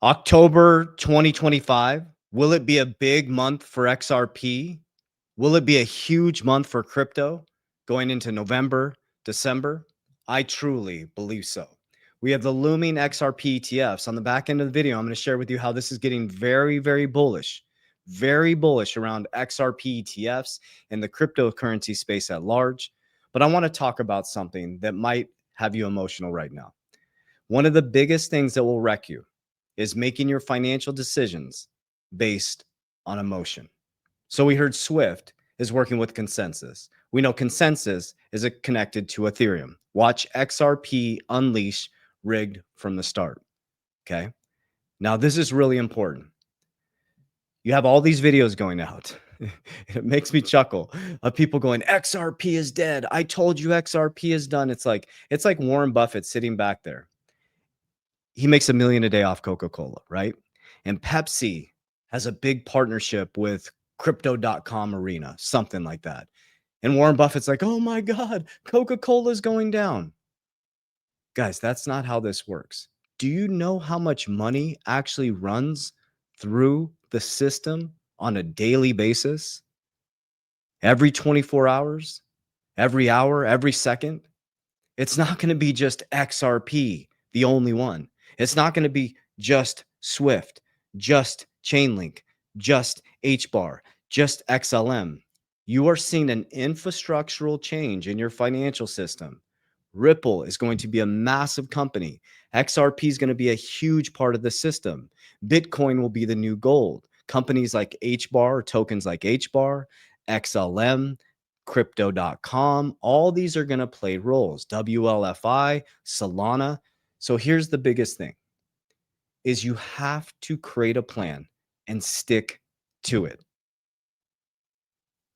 October 2025. Will it be a big month for XRP? Will it be a huge month for crypto going into November, December? I truly believe so. We have the looming XRP ETFs. On the back end of the video, I'm going to share with you how this is getting very bullish around XRP ETFs and the cryptocurrency space at large. But I want to talk about something that might have you emotional right now. One of the biggest things that will wreck you is making your financial decisions based on emotion. So we heard Swift is working with Consensus. We know Consensus is connected to Ethereum. Watch XRP Unleash rigged from the start. Okay. Now, this is really important. You have all these videos going out. It makes me chuckle of people going, XRP is dead. I told you XRP is done. It's like Warren Buffett sitting back there. He makes $1 million a day off Coca-Cola, right? And Pepsi has a big partnership with crypto.com arena, something like that. And Warren Buffett's like, oh my God, Coca-Cola is going down. Guys, that's not how this works. Do you know how much money actually runs through the system on a daily basis? Every 24 hours, every hour, every second? It's not going to be just XRP, the only one. It's not going to be just Swift, just Chainlink, just HBAR, just XLM. You are seeing an infrastructural change in your financial system. Ripple is going to be a massive company. XRP is going to be a huge part of the system. Bitcoin will be the new gold. Companies like HBAR, tokens like HBAR, XLM, crypto.com, all these are going to play roles. WLFI, Solana. So here's the biggest thing is you have to create a plan and stick to it.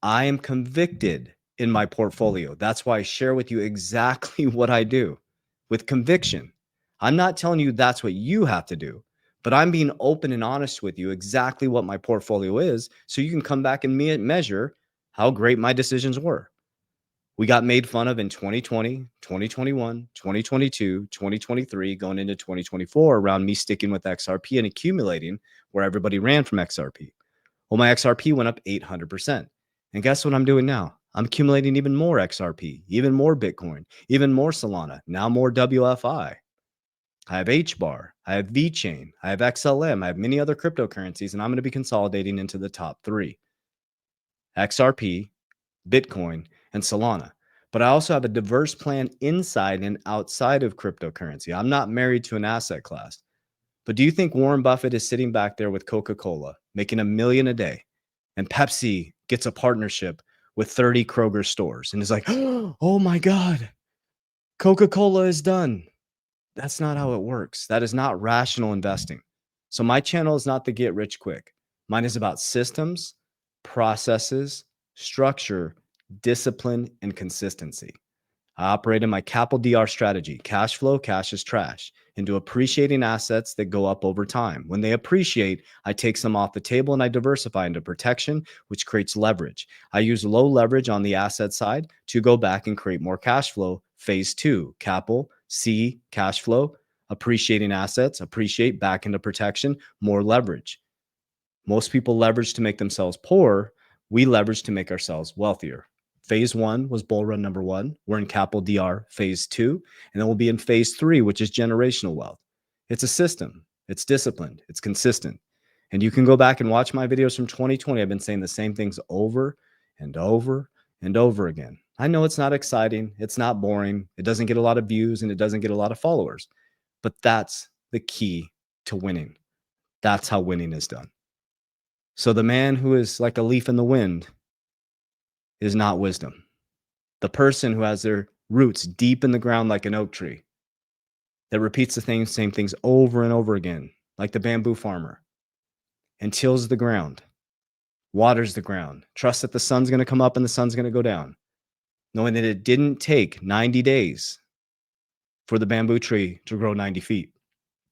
I am convicted in my portfolio. That's why I share with you exactly what I do with conviction. I'm not telling you that's what you have to do, but I'm being open and honest with you exactly what my portfolio is so you can come back and measure how great my decisions were. We got made fun of in 2020, 2021, 2022, 2023, going into 2024 around me sticking with XRP and accumulating where everybody ran from XRP. Well, my XRP went up 800%. And guess what I'm doing now? I'm accumulating even more XRP, even more Bitcoin, even more Solana, now more WFI. I have HBAR, I have VChain, I have XLM, I have many other cryptocurrencies, and I'm going to be consolidating into the top 3. XRP, Bitcoin, and Solana. But I also have a diverse plan inside and outside of cryptocurrency. I'm not married to an asset class. But do you think Warren Buffett is sitting back there with Coca-Cola making $1 million a day and Pepsi gets a partnership with 30 Kroger stores and is like, oh my God, Coca-Cola is done? That's not how it works. That is not rational investing. So my channel is not the get rich quick. Mine is about systems, processes, structure, discipline, and consistency. I operate in my capital DR strategy, cash flow, cash is trash, into appreciating assets that go up over time. When they appreciate, I take some off the table and I diversify into protection, which creates leverage. I use low leverage on the asset side to go back and create more cash flow. Phase 2, capital, C, cash flow, appreciating assets, appreciate back into protection, more leverage. Most people leverage to make themselves poor. We leverage to make ourselves wealthier. Phase 1 was bull run number 1. We're in capital DR phase 2, and then we'll be in phase 3, which is generational wealth. It's a system. It's disciplined. It's consistent. And you can go back and watch my videos from 2020. I've been saying the same things over and over and over again. I know it's not exciting. It's not boring. It doesn't get a lot of views and it doesn't get a lot of followers. But that's the key to winning. That's how winning is done. So the man who is like a leaf in the wind is not wisdom. The person who has their roots deep in the ground like an oak tree, that repeats the same things over and over again, like the bamboo farmer, and tills the ground, waters the ground, trusts that the sun's going to come up and the sun's going to go down, knowing that it didn't take 90 days for the bamboo tree to grow 90 feet.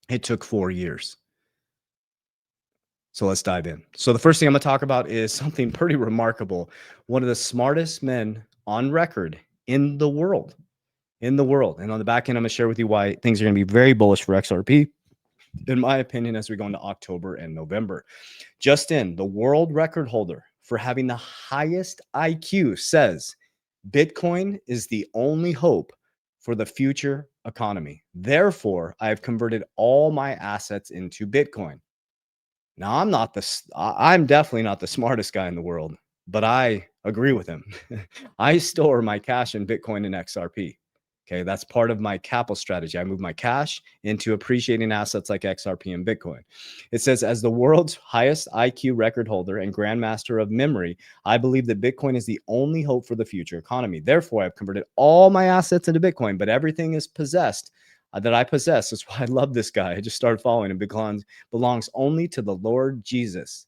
It took 4 years. So let's dive in. So the first thing I'm going to talk about is something pretty remarkable. One of the smartest men on record in the world. And on the back end, I'm going to share with you why things are going to be very bullish for XRP. in my opinion, as we go into October and November. Just in, the world record holder for having the highest IQ says Bitcoin is the only hope for the future economy. Therefore, I have converted all my assets into Bitcoin. Now, I'm definitely not the smartest guy in the world, but I agree with him. I store my cash in Bitcoin and XRP. Okay, that's part of my capital strategy. I move my cash into appreciating assets like XRP and Bitcoin. It says, as the world's highest IQ record holder and grandmaster of memory, I believe that Bitcoin is the only hope for the future economy. Therefore, I've converted all my assets into Bitcoin, but everything is possessed that I possess. That's why I love this guy. I just started following him. Belongs only to the Lord Jesus,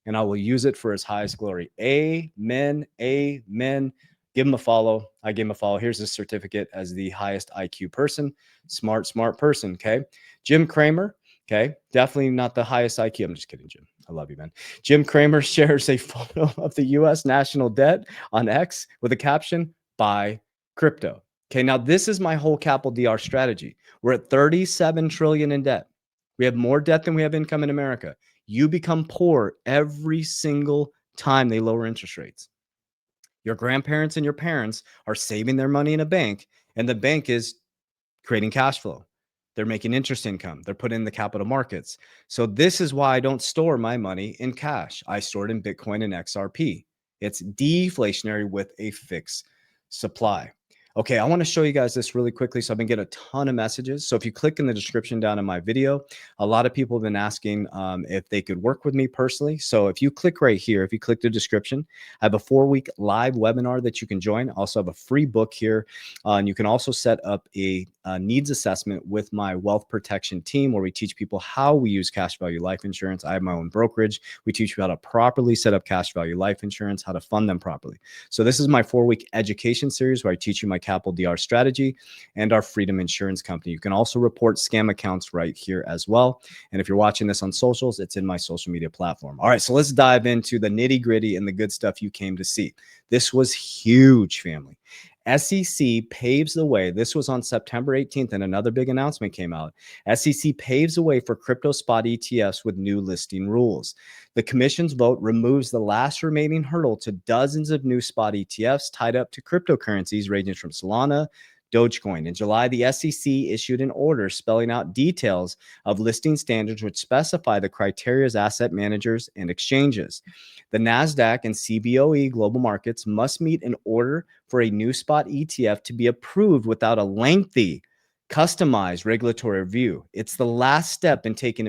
and I will use it for his highest glory. Amen. Amen. Give him a follow. I gave him a follow. Here's his certificate as the highest IQ person. Smart person. Okay. Jim Cramer. Okay. Definitely not the highest IQ. I'm just kidding, Jim. I love you, man. Jim Cramer shares a photo of the US national debt on X with a caption, buy crypto. Okay. Now, this is my whole Capital DR strategy. We're at 37 trillion in debt. We have more debt than we have income in America. You become poor every single time they lower interest rates. Your grandparents and your parents are saving their money in a bank, and the bank is creating cash flow. They're making interest income. They're putting in the capital markets. So this is why I don't store my money in cash. I store it in Bitcoin and XRP. It's deflationary with a fixed supply. Okay, I want to show you guys this really quickly. So I've been getting a ton of messages. So if you click in the description down in my video, a lot of people have been asking if they could work with me personally. So if you click right here, if you click the description, I have a 4-week live webinar that you can join. I also have a free book here. And you can also set up a needs assessment with my wealth protection team where we teach people how we use cash value life insurance. I have my own brokerage. We teach you how to properly set up cash value life insurance, how to fund them properly. So this is my 4-week education series where I teach you my Capital DR strategy and our Freedom Insurance Company. You can also report scam accounts right here as well. And if you're watching this on socials, it's in my social media platform. All right, so let's dive into the nitty gritty and the good stuff you came to see. This was huge, family. SEC paves the way. This was on September 18th, and another big announcement came out. SEC paves the way for crypto spot ETFs with new listing rules. The commission's vote removes the last remaining hurdle to dozens of new spot ETFs tied up to cryptocurrencies ranging from Solana, Dogecoin. In July, the SEC issued an order spelling out details of listing standards which specify the criteria as asset managers and exchanges. The NASDAQ and CBOE global markets must meet in order for a new spot ETF to be approved without a lengthy, customized regulatory review. It's the last step in taken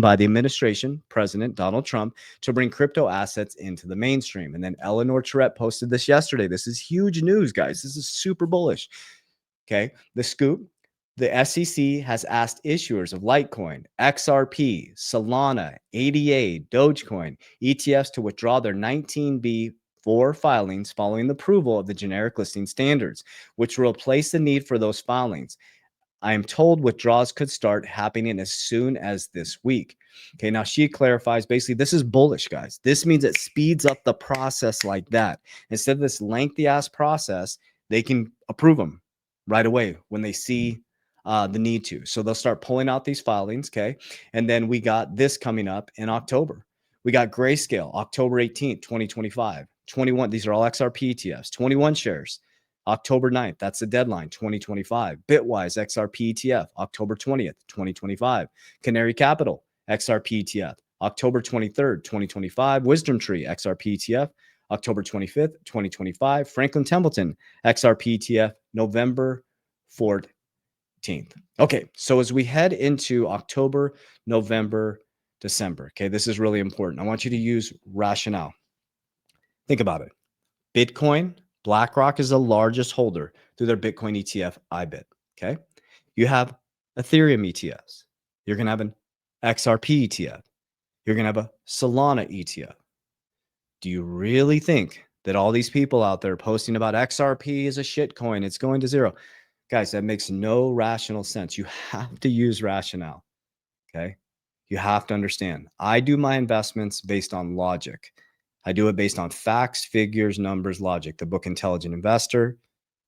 by the administration, President Donald Trump, to bring crypto assets into the mainstream. And then Eleanor Tourette posted this yesterday. This is huge news, guys. This is super bullish. Okay. The scoop. The SEC has asked issuers of Litecoin, XRP, Solana, ADA, Dogecoin, ETFs to withdraw their 19B4 filings following the approval of the generic listing standards, which will replace the need for those filings. I am told withdrawals could start happening as soon as this week. Okay, now she clarifies basically this is bullish, guys. This means it speeds up the process like that. Instead of this lengthy ass process, they can approve them right away when they see the need to. So they'll start pulling out these filings. Okay, and then we got this coming up in October. We got Grayscale, October 18th, 2025. 21, these are all XRP ETFs, 21 shares. October 9th, that's the deadline, 2025. Bitwise XRP ETF, October 20th, 2025. Canary Capital XRP ETF, October 23rd, 2025. Wisdom Tree XRP ETF, October 25th, 2025. Franklin Templeton XRP ETF, November 14th. Okay, so as we head into October, November, December, okay, this is really important. I want you to use rationale. Think about it. Bitcoin, BlackRock is the largest holder through their Bitcoin ETF, IBIT. Okay. You have Ethereum ETFs. You're going to have an XRP ETF. You're going to have a Solana ETF. Do you really think that all these people out there posting about XRP is a shit coin, it's going to zero? Guys, that makes no rational sense. You have to use rationale. Okay. You have to understand. I do my investments based on logic. I do it based on facts, figures, numbers, logic. The book Intelligent Investor,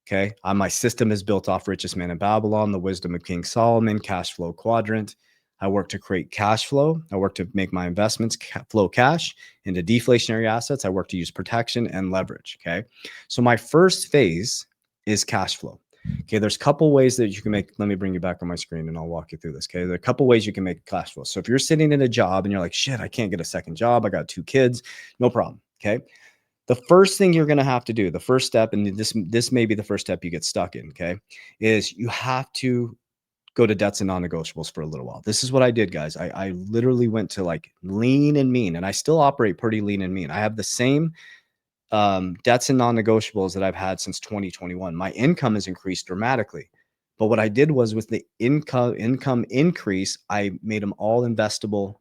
Okay. My system is built off richest man in Babylon, the wisdom of King Solomon, cash flow quadrant. I work to create cash flow. I work to make my investments flow cash into deflationary assets. I work to use protection and leverage. Okay. So my first phase is cash flow. Okay. There's a couple ways that you can make. Let me bring you back on my screen and I'll walk you through this. Okay. There are a couple ways you can make cash flow. So if you're sitting in a job and you're like, shit, I can't get a second job. I got 2 kids. No problem. Okay. The first thing you're going to have to do, the first step, and this may be the first step you get stuck in, okay, is you have to go to debts and non-negotiables for a little while. This is what I did, guys. I literally went to like lean and mean, and I still operate pretty lean and mean. I have the same debts and non-negotiables that I've had since 2021. My income has increased dramatically. But what I did was with the income increase, I made them all investable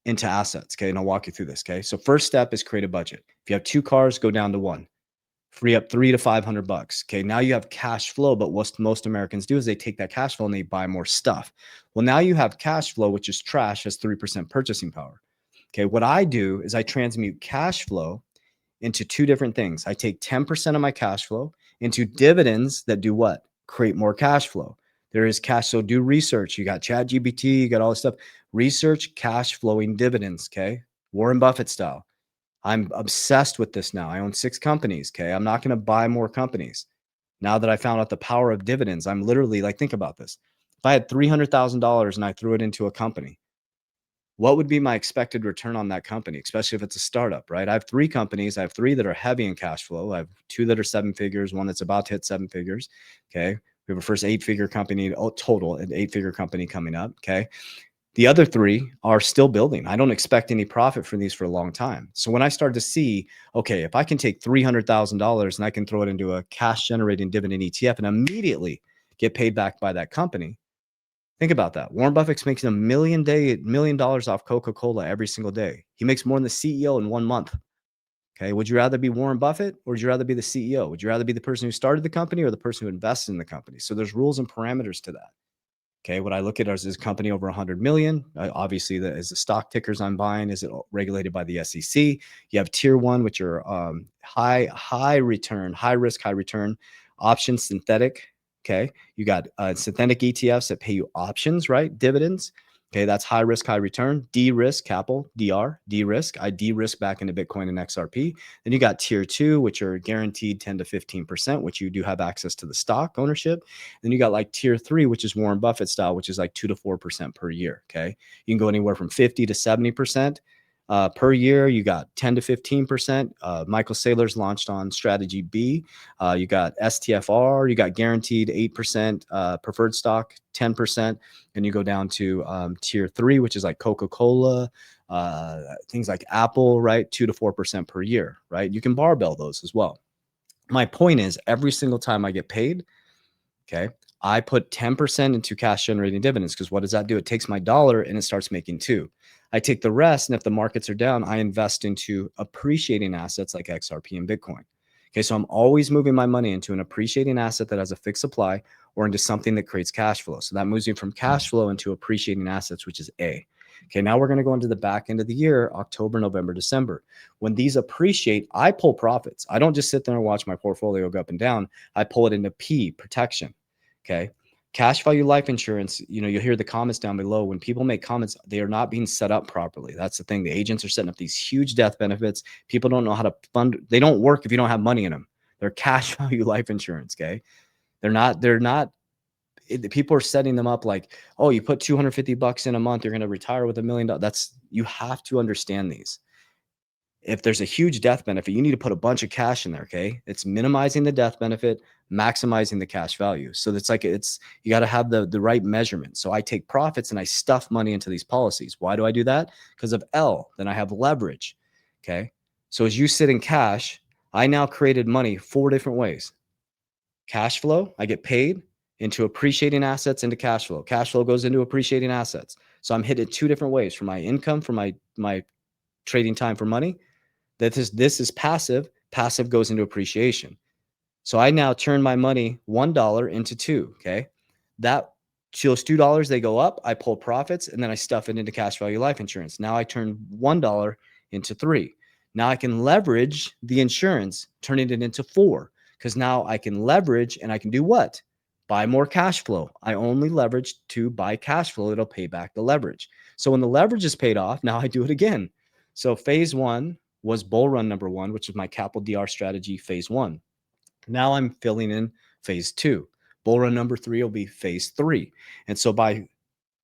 into assets. Okay. And I'll walk you through this. Okay. So first step is create a budget. If you have 2 cars, go down to 1. Free up 300 to 500 bucks. Okay. Now you have cash flow, but what most Americans do is they take that cash flow and they buy more stuff. Well, now you have cash flow, which is trash, has 3% purchasing power. Okay. What I do is I transmute cash flow into 2 different things. I take 10% of my cash flow into dividends that do what? Create more cash flow. There is cash. So do research. You got ChatGPT, you got all this stuff. Research cash flowing dividends. Okay. Warren Buffett style. I'm obsessed with this now. I own 6 companies. Okay. I'm not going to buy more companies. Now that I found out the power of dividends, I'm literally like, think about this. If I had $300,000 and I threw it into a company, what would be my expected return on that company, especially if it's a startup, right? I have 3 companies. I have 3 that are heavy in cash flow. I have 2 that are 7 figures, one that's about to hit 7 figures. Okay. We have a first 8-figure company, total, an 8-figure company coming up. Okay. The other 3 are still building. I don't expect any profit from these for a long time. So when I started to see, okay, if I can take $300,000 and I can throw it into a cash generating dividend ETF and immediately get paid back by that company, think about that. Warren Buffett's making $1 million off Coca-Cola every single day. He makes more than the CEO in 1 month. Okay. Would you rather be Warren Buffett or would you rather be the CEO? Would you rather be the person who started the company or the person who invested in the company? So there's rules and parameters to that. Okay. What I look at is a company over 100 million. Obviously, that is the stock tickers I'm buying. Is it regulated by the SEC? You have tier 1, which are high return, high risk, high return options, synthetic. Okay. You got synthetic ETFs that pay you options, right? Dividends. Okay. That's high risk, high return. D-risk, capital, DR, D-risk. I D-risk back into Bitcoin and XRP. Then you got tier 2, which are guaranteed 10 to 15%, which you do have access to the stock ownership. Then you got like tier 3, which is Warren Buffett style, which is like 2 to 4% per year. Okay. You can go anywhere from 50 to 70%. Per year, you got 10 to 15%. Michael Saylor's launched on strategy B. You got STFR, you got guaranteed 8%, preferred stock 10%. And you go down to tier 3, which is like Coca-Cola, things like Apple, right? 2 to 4% per year, right? You can barbell those as well. My point is every single time I get paid, okay, I put 10% into cash generating dividends because what does that do? It takes my dollar and it starts making 2. I take the rest, and if the markets are down, I invest into appreciating assets like XRP and Bitcoin. Okay, so I'm always moving my money into an appreciating asset that has a fixed supply or into something that creates cash flow. So that moves me from cash flow into appreciating assets, which is A. Okay, now we're going to go into the back end of the year, October, November, December. When these appreciate, I pull profits. I don't just sit there and watch my portfolio go up and down. I pull it into P, protection. Okay. Cash value life insurance, you'll hear the comments down below. When people make comments, they are not being set up properly. That's the thing. The agents are setting up these huge death benefits. People don't know how to fund. They don't work if you don't have money in them. They're cash value life insurance. Okay. People are setting them up like, oh, you put 250 bucks in a month, you're going to retire with $1 million. You have to understand these. If there's a huge death benefit, you need to put a bunch of cash in there. Okay. It's minimizing the death benefit, maximizing the cash value. So you got to have the right measurement. So I take profits and I stuff money into these policies. Why do I do that? Because of L. Then I have leverage. Okay. So as you sit in cash, I now created money 4 different ways. Cash flow, I get paid into appreciating assets into cash flow. Cash flow goes into appreciating assets. So I'm hit it 2 different ways for my income, for my trading time for money. This is passive. Passive goes into appreciation. So I now turn my money $1 into 2. Okay. Those $2, they go up. I pull profits and then I stuff it into cash value life insurance. Now I turn $1 into 3. Now I can leverage the insurance, turning it into 4. because now I can leverage and I can do what? Buy more cash flow. I only leverage to buy cash flow. It'll pay back the leverage. So when the leverage is paid off, now I do it again. So phase one was bull run number one, which is my capital DR strategy, phase one. Now I'm filling in phase two. Bull run number three will be phase three. And so by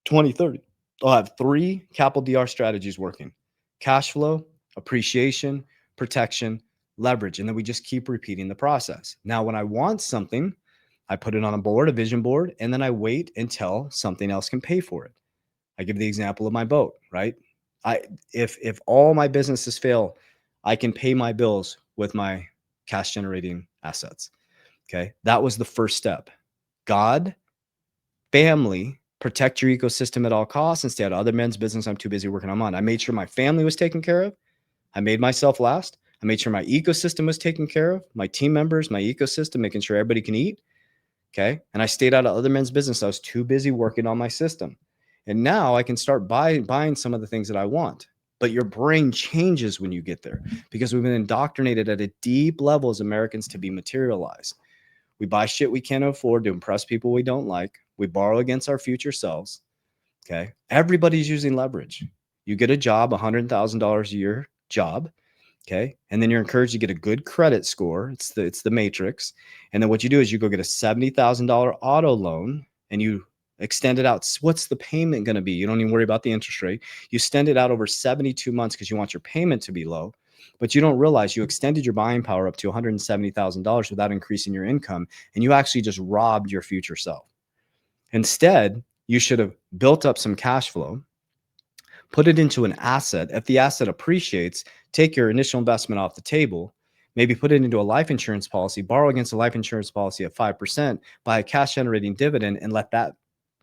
2030, I'll have three capital DR strategies working: cash flow, appreciation, protection, leverage. And then we just keep repeating the process. Now, when I want something, I put it on a board, a vision board, and then I wait until something else can pay for it. I give the example of my boat, right? If all my businesses fail, I can pay my bills with my cash generating assets. Okay. That was the first step. God, family, protect your ecosystem at all costs and stay out of other men's business. I'm too busy working on mine. I made sure my family was taken care of. I made myself last. I made sure my ecosystem was taken care of, my team members, my ecosystem, making sure everybody can eat. Okay. And I stayed out of other men's business. I was too busy working on my system. And now I can start buying some of the things that I want. But your brain changes when you get there because we've been indoctrinated at a deep level as Americans to be materialized. We buy shit we can't afford to impress people we don't like. We borrow against our future selves. Okay. Everybody's using leverage. You get a job, $100,000 a year job. Okay. And then you're encouraged to get a good credit score. It's the matrix. And then what you do is you go get a $70,000 auto loan and you extend it out. What's the payment going to be? You don't even worry about the interest rate. You extend it out over 72 months because you want your payment to be low, but you don't realize you extended your buying power up to $170,000 without increasing your income. And you actually just robbed your future self. Instead, you should have built up some cash flow, put it into an asset. If the asset appreciates, take your initial investment off the table, maybe put it into a life insurance policy, borrow against a life insurance policy at 5%, buy a cash generating dividend, and let that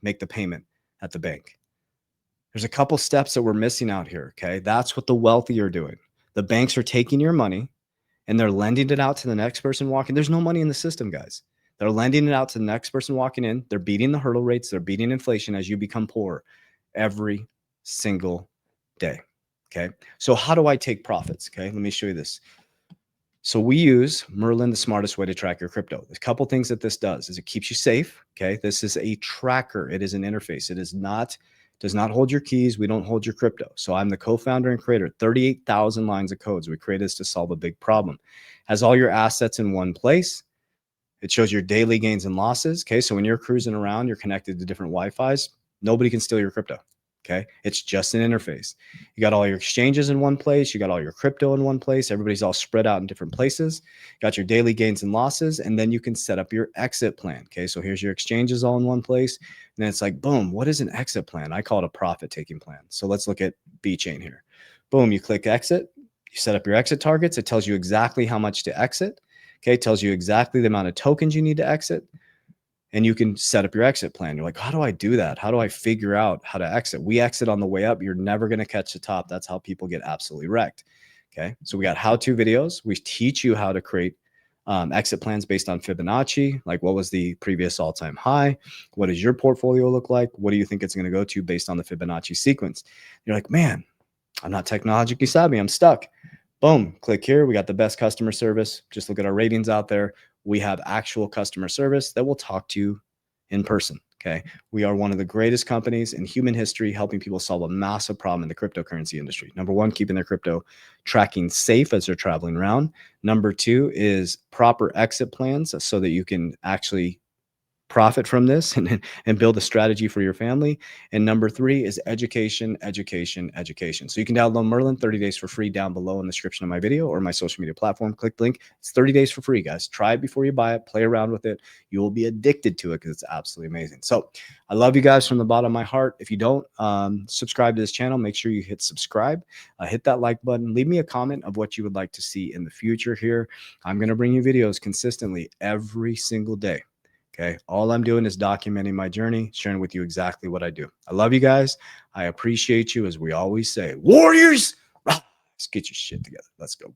make the payment at the bank. There's a couple steps that we're missing out here. Okay. That's what the wealthy are doing. The banks are taking your money and they're lending it out to the next person walking. There's no money in the system, guys. They're lending it out to the next person walking in. They're beating the hurdle rates. They're beating inflation as you become poor every single day. Okay. So how do I take profits? Okay. Let me show you this. So we use Merlin, the smartest way to track your crypto. There's a couple things that this does is it keeps you safe. Okay. This is a tracker. It is an interface. It is not, does not hold your keys. We don't hold your crypto. So I'm the co-founder and creator, 38,000 lines of codes. We created this to solve a big problem. Has all your assets in one place. It shows your daily gains and losses. Okay. So when you're cruising around, you're connected to different Wi-Fis. Nobody can steal your crypto. Okay. It's just an interface. You got all your exchanges in one place. You got all your crypto in one place. Everybody's all spread out in different places. You got your daily gains and losses. And then you can set up your exit plan. Okay. So here's your exchanges all in one place. And then it's like, boom, what is an exit plan? I call it a profit taking plan. So let's look at B-Chain here. Boom. You click exit. You set up your exit targets. It tells you exactly how much to exit. Okay. It tells you exactly the amount of tokens you need to exit. And you can set up your exit plan. You're like, how do I do that? How do I figure out how to exit? We exit on the way up. You're never going to catch the top. That's how people get absolutely wrecked. Okay. So we got how-to videos. We teach you how to create exit plans based on Fibonacci. Like, what was the previous all-time high? What does your portfolio look like? What do you think it's going to go to based on the Fibonacci sequence? You're like, man, I'm not technologically savvy. I'm stuck. Boom, click here. We got the best customer service. Just look at our ratings out there. We have actual customer service that will talk to you in person. Okay. We are one of the greatest companies in human history helping people solve a massive problem in the cryptocurrency industry. Number one, keeping their crypto tracking safe as they're traveling around. Number two is proper exit plans so that you can actually profit from this and build a strategy for your family. And number three is education, education, education. So you can download Merlin 30 days for free down below in the description of my video or my social media platform. Click the link. It's 30 days for free, guys. Try it before you buy it. Play around with it. You will be addicted to it because it's absolutely amazing. So I love you guys from the bottom of my heart. If you don't subscribe to this channel, make sure you hit subscribe, hit that like button, leave me a comment of what you would like to see in the future here. I'm going to bring you videos consistently every single day. Okay. All I'm doing is documenting my journey, sharing with you exactly what I do. I love you guys. I appreciate you. As we always say, warriors, rise, get your shit together. Let's go.